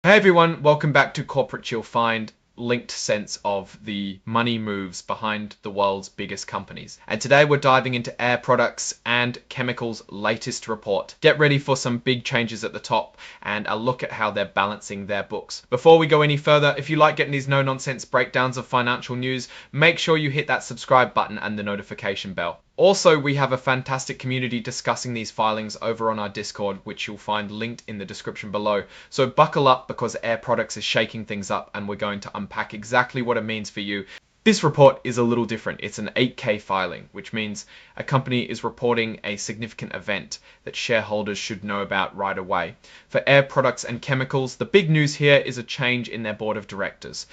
Hey everyone, welcome back to Corporate Chill Find, linked sense of the money moves behind the world's biggest companies. And today we're diving into Air Products and Chemicals' latest report. Get ready for some big changes at the top and a look at how they're balancing their books. Before we go any further, if you like getting these no-nonsense breakdowns of financial news, make sure you hit that subscribe button and the notification bell. Also, we have a fantastic community discussing these filings over on our Discord, which you'll find linked in the description below. So buckle up because Air Products is shaking things up and we're going to unpack exactly what it means for you. This report is a little different. It's an 8K filing, which means a company is reporting a significant event that shareholders should know about right away. For Air Products and Chemicals, the big news here is a change in their board of directors.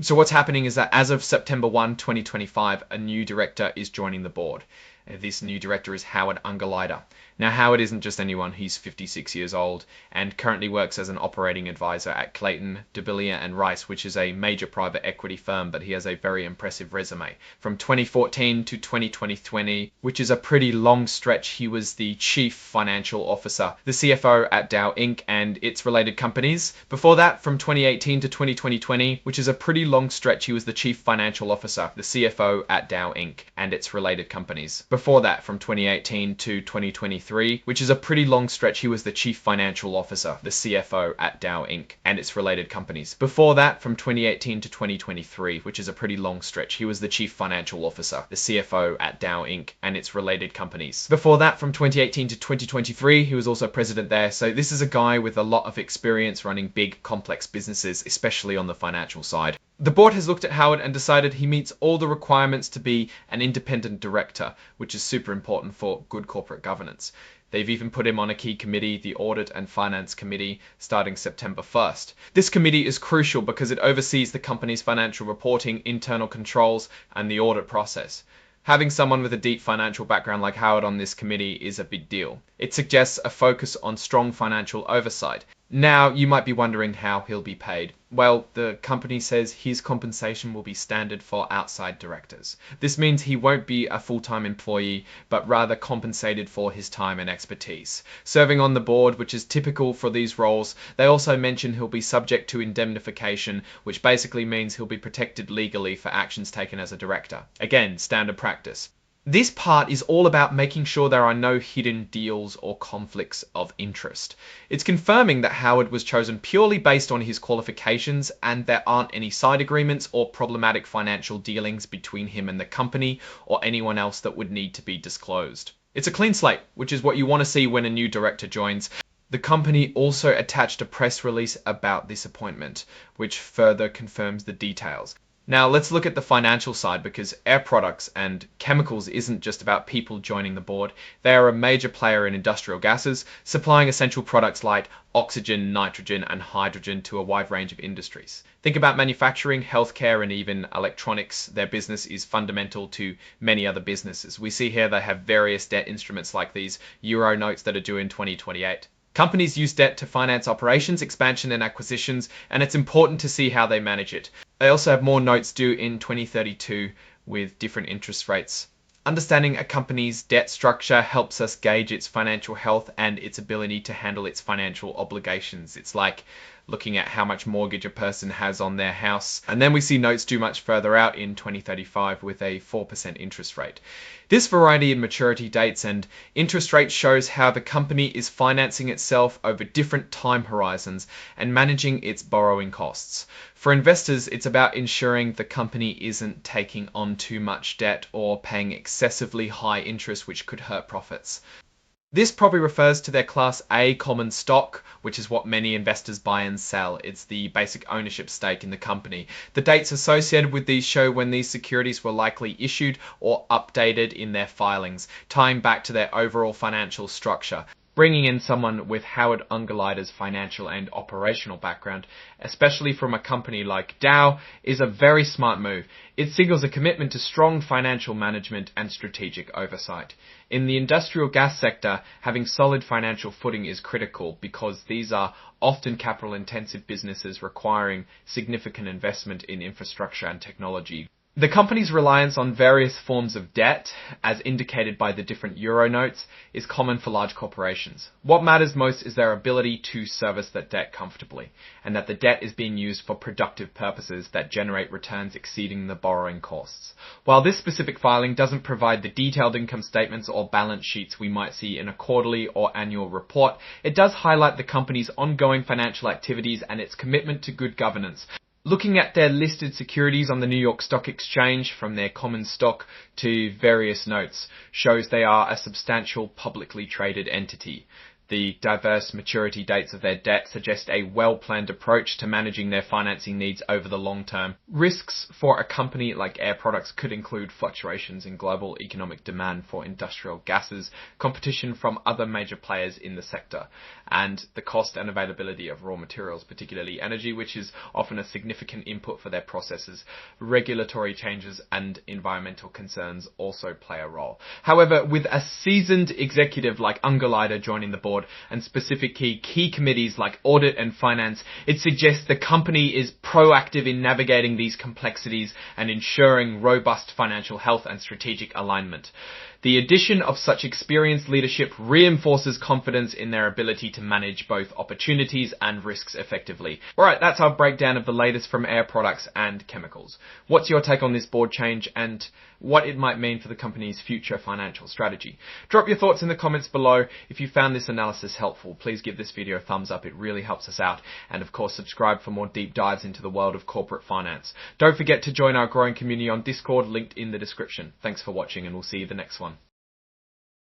So what's happening is that as of September 1, 2025, a new director is joining the board. This new director is Howard Ungerleider. Now, Howard isn't just anyone. He's 56 years old and currently works as an operating advisor at Clayton, Dubilier and Rice, which is a major private equity firm, but he has a very impressive resume. From 2014 to 2020, which is a pretty long stretch, he was the chief financial officer, the CFO at Dow Inc. and its related companies. Before that, from 2018 to 2020, which is a pretty long stretch, he was the chief financial officer, the CFO at Dow Inc. and its related companies. Before that, from 2018 to 2023, which is a pretty long stretch, he was the chief financial officer, the CFO at Dow Inc. and its related companies. Before that, from 2018 to 2023, which is a pretty long stretch, he was the chief financial officer, the CFO at Dow Inc. and its related companies. Before that, from 2018 to 2023, he was also president there. So this is a guy with a lot of experience running big, complex businesses, especially on the financial side. The board has looked at Howard and decided he meets all the requirements to be an independent director, which is super important for good corporate governance. They've even put him on a key committee, the Audit and Finance Committee, starting September 1st. This committee is crucial because it oversees the company's financial reporting, internal controls, and the audit process. Having someone with a deep financial background like Howard on this committee is a big deal. It suggests a focus on strong financial oversight. Now, you might be wondering how he'll be paid. Well, the company says his compensation will be standard for outside directors. This means he won't be a full-time employee, but rather compensated for his time and expertise. Serving on the board, which is typical for these roles, they also mention he'll be subject to indemnification, which basically means he'll be protected legally for actions taken as a director. Again, standard practice. This part is all about making sure there are no hidden deals or conflicts of interest. It's confirming that Howard was chosen purely based on his qualifications and there aren't any side agreements or problematic financial dealings between him and the company or anyone else that would need to be disclosed. It's a clean slate, which is what you want to see when a new director joins. The company also attached a press release about this appointment, which further confirms the details. Now let's look at the financial side, because Air Products and Chemicals isn't just about people joining the board. They are a major player in industrial gases, supplying essential products like oxygen, nitrogen, and hydrogen to a wide range of industries. Think about manufacturing, healthcare, and even electronics. Their business is fundamental to many other businesses. We see here they have various debt instruments like these Euro notes that are due in 2028. Companies use debt to finance operations, expansion, and acquisitions, and it's important to see how they manage it. They also have more notes due in 2032 with different interest rates. Understanding a company's debt structure helps us gauge its financial health and its ability to handle its financial obligations. It's like looking at how much mortgage a person has on their house. And then we see notes due much further out in 2035 with a 4% interest rate. This variety in maturity dates and interest rates shows how the company is financing itself over different time horizons and managing its borrowing costs. For investors, it's about ensuring the company isn't taking on too much debt or paying excessively high interest, which could hurt profits. This probably refers to their Class A common stock, which is what many investors buy and sell. It's the basic ownership stake in the company. The dates associated with these show when these securities were likely issued or updated in their filings, tying back to their overall financial structure. Bringing in someone with Howard Ungerleider's financial and operational background, especially from a company like Dow, is a very smart move. It signals a commitment to strong financial management and strategic oversight. In the industrial gas sector, having solid financial footing is critical because these are often capital-intensive businesses requiring significant investment in infrastructure and technology. The company's reliance on various forms of debt, as indicated by the different euro notes, is common for large corporations. What matters most is their ability to service that debt comfortably, and that the debt is being used for productive purposes that generate returns exceeding the borrowing costs. While this specific filing doesn't provide the detailed income statements or balance sheets we might see in a quarterly or annual report, it does highlight the company's ongoing financial activities and its commitment to good governance. Looking at their listed securities on the New York Stock Exchange, from their common stock to various notes, shows they are a substantial publicly traded entity. The diverse maturity dates of their debt suggest a well-planned approach to managing their financing needs over the long term. Risks for a company like Air Products could include fluctuations in global economic demand for industrial gases, competition from other major players in the sector, and the cost and availability of raw materials, particularly energy, which is often a significant input for their processes. Regulatory changes and environmental concerns also play a role. However, with a seasoned executive like Ungerleider joining the board, and specific key committees like audit and finance, it suggests the company is proactive in navigating these complexities and ensuring robust financial health and strategic alignment. The addition of such experienced leadership reinforces confidence in their ability to manage both opportunities and risks effectively. Alright, that's our breakdown of the latest from Air Products and Chemicals. What's your take on this board change and what it might mean for the company's future financial strategy? Drop your thoughts in the comments below. If you found this analysis helpful, please give this video a thumbs up. It really helps us out. And of course, subscribe for more deep dives into the world of corporate finance. Don't forget to join our growing community on Discord, linked in the description. Thanks for watching, and we'll see you the next one.